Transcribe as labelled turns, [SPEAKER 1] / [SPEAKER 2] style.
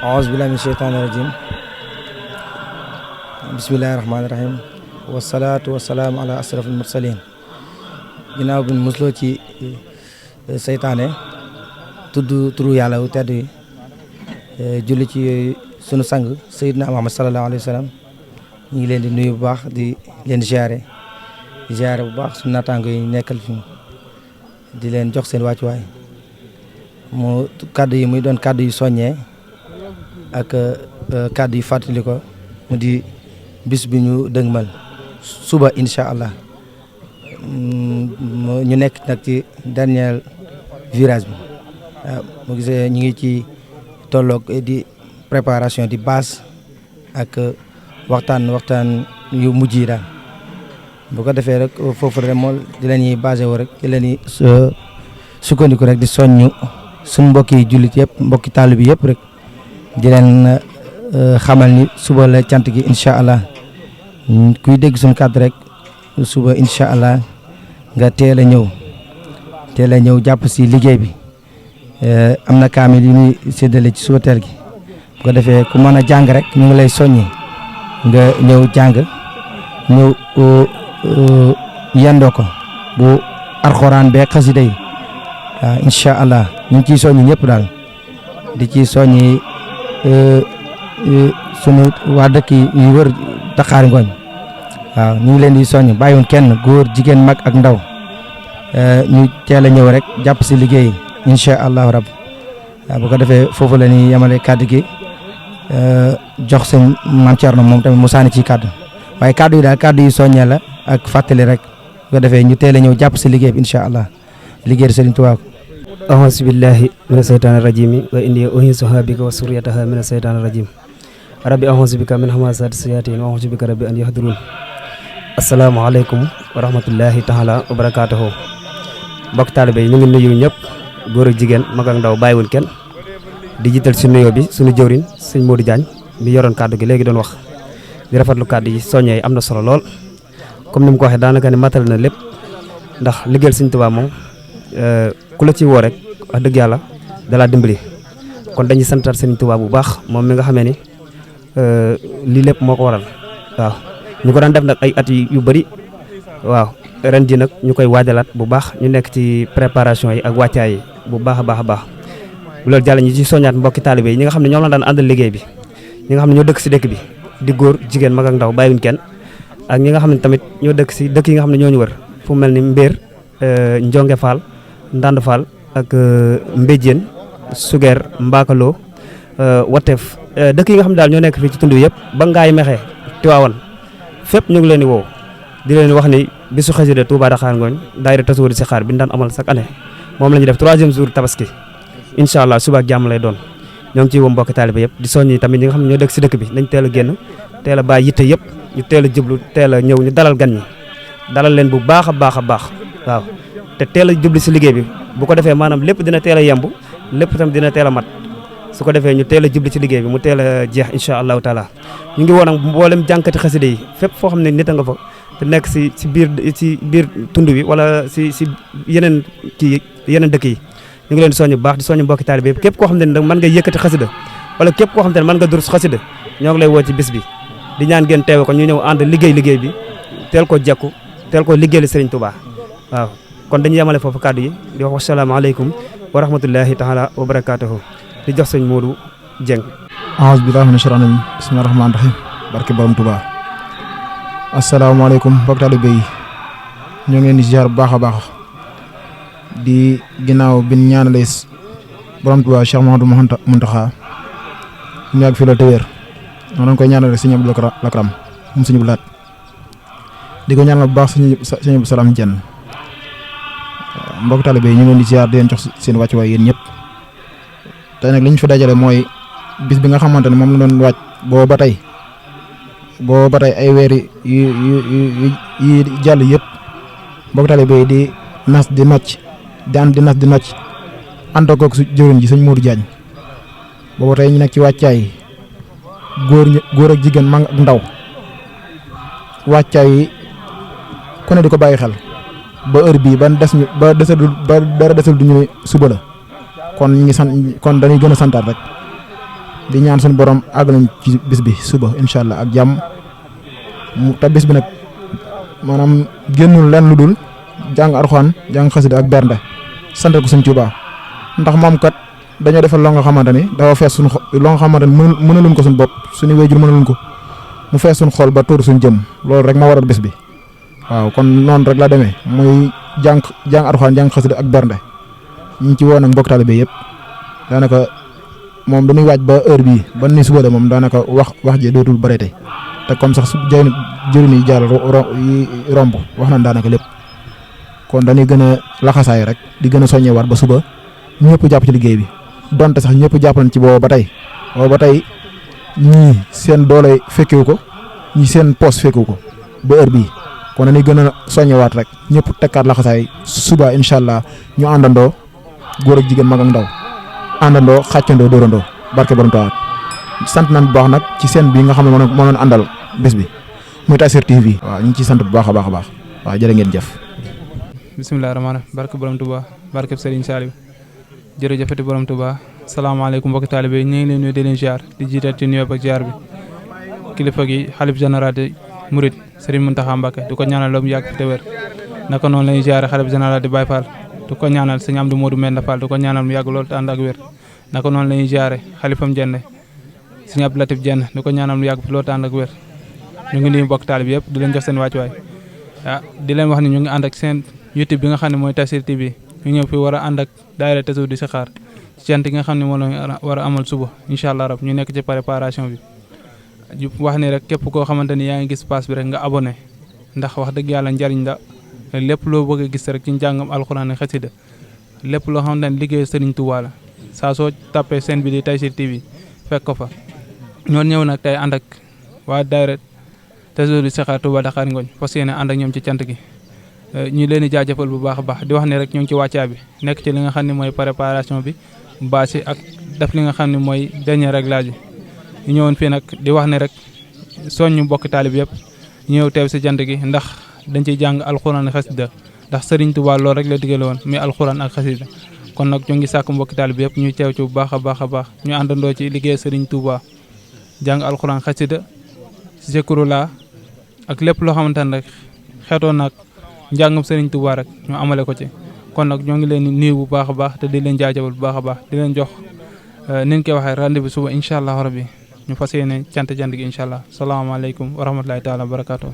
[SPEAKER 1] أعوذ بالله من الشيطان الرجيم بسم الله الرحمن الرحيم والصلاة والسلام على أشرف المرسلين ginnaaw bi musloo ci seytaane tudd turu yàlla wu tedd yi julli ci sunu sang Seydina Muhammad sallallahu alayhi wa sallam ñu ngi leen di nuyu bu baax di leen ziare bu baax sunu naataango yi nekkal fi di leen jox seen wàccuwaay mu kàddu yi muy doon kàddu yu soññee ak kàddu yu fàttali ko mu di bis bi ñu dëgmal suba incha allah ñu nekk nag ci dernier virage bi waaw mu gisee ñu ngi ci tolloog di préparation di base ak waxtaan yu mujj yi daal bu ko defee rek foofu rek moom di la ñuy basé wu rek di la ñuy sukkandiku rek di soññu suñ mbokki jullit yëpp mbokki taalu bi yëpp rek di leen xamal ni suba la cant gi incha allah kuy dégg suñ kàddu rek suba incha allah nga teel a ñëw jàpp si liggéey bi am na kaamil yu ñuy séddale ci suba teel gi bu ko defee ku mën a jàng rek ñu ngi lay soññi nga ñëw jàng ñëw yendoo ko bu alxuraan bee xasida yi waaw incha allah ñu ngi ciy soññi ñëpp daal di ci soññi sunu waa dëkk yi wër Daxaar Ngooñ waaw ñu ngi leen di soññ bàyyiwun kenn góor jigéen mag ak ndaw ñu teel a ñëw rek jàpp si liggéey incha allahu rab waaw bu ko defee foofu la ñuy yemale kàddu gi jox seen Maam Thierno moom tamit mu sànni ci kàddu waaye kàddu yi daal kàddu yi soññee la ak fàttali rek bu ko defee ñu teel a ñëw jàpp si liggéey bi incha allah liggéey Sëriñ Tuubaa
[SPEAKER 2] auzu billahi mina seytaani rajim wa inni u'iizuhaa bika wa surriyatahaa mina seytaani rajim rabbi auzu bika min hamazaati sayaatiin wa auzu bika rabbi an yahduruun asalaamaaleykum wa rahmatullahi taala wa barakaatuhu mbokk taalibe yi ñu ngi nuyu ñëpp góor ak jigéen mag ak ndaw bàyyiwul kenn di jiital si nuyoo bi suñu jëwriñ sëñ Modou Diagne mi yoroon kàddu gi léegi doon wax di rafetlu kàddu yi soññee yi am na solo lool comme ni mu ko waxee daanaka ne matal na lépp ndax liggéeyal Sëñ Tuubaa moom ku la ci woo rek wax dëgg yàlla dalaa dimbali kon dañuy santaat Sëñ Tuubaa bu baax moom mi nga xamee ni lii lépp moo ko waral waaw ñu ko daan def nag ay at yu bëri waaw ren ji nag ñu koy waajalaat bu baax ñu nekk ci préparation yi ak wàccaay yi bu baax a baax a baax loolu jàll ñu ci soññaat mbokki taalibe yi ñi nga xam ne ñoom la daan àndal liggéey bi ñi nga xam ne ñoo dëkk si dëkk bi di góor jigéen mag ak ndaw bàyyiwuñ kenn ak ñi nga xam ne tamit ñoo dëkk si dëkk yi nga xam ne ñoo ñu wër fu mel ni Mbéer Njonge Fall Ndand Fall ak Mbéjéen Sugeer Mbaakaloo Wateef dëkk yi nga xam ne daal ñoo nekk fii ci tund yëpp ba Ngaay Mexe Tiwaawan fépp ñu ngi leen di woo di leen wax ni bisu xasida Touba Daxaar Ngooñ daayira Tasawudu si xaar bi ñu daan amal chaque année moom la ñuy def 3e jour tabaski incha allah suba ak jàmm lay doon ñoo ngi ciy woo mbokki taalibe yëpp di soññi tamit ñi nga xam ne ñoo dëkk si dëkk bi nañ teel a génn teel a bàyyi yitte yëpp ñu teel a jublu teel a ñëw ñu dalal gan ñi dalal leen bu baax a baax a baax waaw te teel a jublu si liggéey bi bu ko defee maanaam lépp dina teel a yemb lépp tam dina teel a mat su ko defee ñu teel a jublu ci liggéey bi mu teel a jeex incha allahu taala ñu ngi woon nag mboolem jànkati xasida yi fépp foo xam ne nit a nga fa te nekk si biir tund wi wala si yeneen dëkk yi ñu ngi leen di soññ bu baax di soññ mbokki taalibe bi képp koo xam ne nag mën nga yëkkati xasida wala képp koo xam ne mën nga durus xasida ñoo ngi lay woo ci bis bi di ñaan ngeen teewe ko ñu ñëw ànd liggéey bi teel ko jekku teel ko liggéeyal Sëriñ Tuubaa waaw kon dañu yemale foofu kàddu yi di wax wasalaamaaleykum wa rahmatullahi taala wa barakaatuhu di jox sëñ Modou Dieng.
[SPEAKER 3] a'uuzu billaahi mina shaytaani rajiim bismillaahi rahmaani rahiim barke borom Tuubaa asalaamaaleykum mbokk taalibe yi ñoo ngi leen di ziar bu baax a baax di ginnaaw bi ñu ñaanalee borom Tuubaa Cheikh Mouhamadou Mountakha mu yàgg fi la te wér noonu lañ koy ñaanalee sëñ Abdou Lakram moom sëñ bu laat di ko ñaanal bu baax sëñ Abdou Salaam Dieng mbokk taalibe yi ñu ngi leen di ziar di leen jox seen wàccuwaay yéen ñëpp tey nag li ñu fi dajale mooy bis bi nga xamante ne moom la doon wàcc boo ba tey ay weer yi jàll yëpp mbokk taalibe yi di nas di nocc di nocc ànd ak su jëwriñ ji sëñ Modou Diagne boobu tey ñu nekk ci wàccaay góor ak jigéen mag ak ndaw wàccaay yi ku ne di ko bàyyi xel ba heure bii ba dara desul du ñu suba la kon ñu ngi sant kon dañuy gën a santaat rek di ñaan suñu borom àgg nañ ci bis bi suba incha allah ak jàmm te bis bi nag maanaam génnul lenn lu dul jàng Alxuraan jàng xasida ak bernde sant ko Sëñ Tuubaa ndax moom kat dañoo defal loo nga xamante ni dafa fees suñu loo nga xamante ni mënaluñ ko suñu bopp suñu wéyjur mënaluñ ko mu fees suñu xol ba tuur suñu jëm loolu rek ma waral bis bi waaw kon noonu rek la demee muy jàng Alxuraan jàng xasida ak bernde ñu ngi ci woo nag mbokk taalibe yëpp daanaka moom dañuy waaj ba heure bii ba ni suba de moom daanaka wax ji dootul bëreete te comme sax su jëriñ yi jàll romb wax nañ daanaka lépp kon dañuy gën a laxasaay rek di gën a soññewaat ba suba ñëpp jàpp ci liggéey bi donte sax ñëpp jàpp nañ ci booba ba tey ñii seen doole fekkewu ko ñii seen poos fekkewu ko ba heure bii kon dañuy gën a soññewaat rek ñëpp tekkaat laxasaay suba incha allah ñu àndandoo góor ak jigéen mag ak ndaw àndandoo xàccandoo dóorandoo barke borom Tuubaa sant nañ bu baax nag ci seen bi nga xam ne moo doon àndal bés bi muy Tayssir TV. waaw ñu ngi ciy sant bu baax a baax a baax waaw jërë ngeen jëf.
[SPEAKER 4] bisimilah rahmaani rahiim barke borom Tuubaa barke Serigne Saliou jërëjëfati borom Tuubaa salaamaaleykum mbokki taalibe yi ñu ngi leen nuyu di leen ziar di jiital ci nuyoo ak ziar bi kilifa gi xalif général de Mouride Serigne Mountakha Mbacké di ko ñaanal lu mu yàgg fi te wér naka noonu la ñuy ziare xalif général de Baye Fall di ko ñaanal sëñ Amdou Modou Menda Fall di ko ñaanal mu yàgg loolu te ànd ak wér naka noonu la ñuy ziare xalifam Jenne sëñ Abdou Latif Jenne di ko ñaanal mu yàgg fi loolu te ànd ak wér ñu ngi nuyu mbokk taalibe yëpp di leen jox seen wàccuwaay di leen wax ni ñu ngi ànd ak seen YouTube bi nga xam ne mooy Tayssir TV ñu ñëw fi war a ànd ak daayira Tazawudu di Sixaar ci cant gi nga xam ne moo la war a amal suba incha allah rab ñu nekk ci préparation bi ñu wax ni rek képp koo xamante ni yaa ngi gis pass bi rek nga abonné ndax wax dëgg yàlla njariñ la lépp loo bëgg a gis rek ci njàngam alxuraan xasida lépp loo xamante ni liggéey Sëriñ Tuubaa la saa soo tàppee seen bi di Tayssir TV fekk ko fa ñoon ñëw nag tey ànd ak waa daayira Tazawudu di Sixaar Touba Dakar Ngoñ fas yéene ànd ak ñoom ci cant gi ñu leen di jaajëfal bu baax a baax di wax ne rek ñu ngi ci wàccaa bi nekk ci li nga xam ne mooy préparation bi bâche ak def li nga xam ne mooy dernier réglage bi ñu ñëwoon fii nag di wax ne rek soññu bokk taalib yëpp ñëw teew si jant gi ndax dañ ciy jàng alxuraan ak xasida ndax Sëriñ Tuubaa loolu rek la digale woon muy alxuraan ak xasida kon nag ñu ngi sàkk mbokki taalib yëpp ñuy teew ci bu baax a baax ñu àndandoo ci liggéey Sëriñ Tuubaa jàng alxuraan xasida zikrullah ak lépp loo xamante ne rek xeetoon nag njàngam Sëriñ Tuubaa rek ñu amale ko ci kon nag ñoo ngi leen di nuyu bu baax a baax te di leen jaajëfal bu baax a baax di leen jox niñ koy waxee rendez-vous suba incha allah rabbi ñu fas yéene cant gi incha allah salaamaaleykum wa rahmatulahi taala wa barakaatu.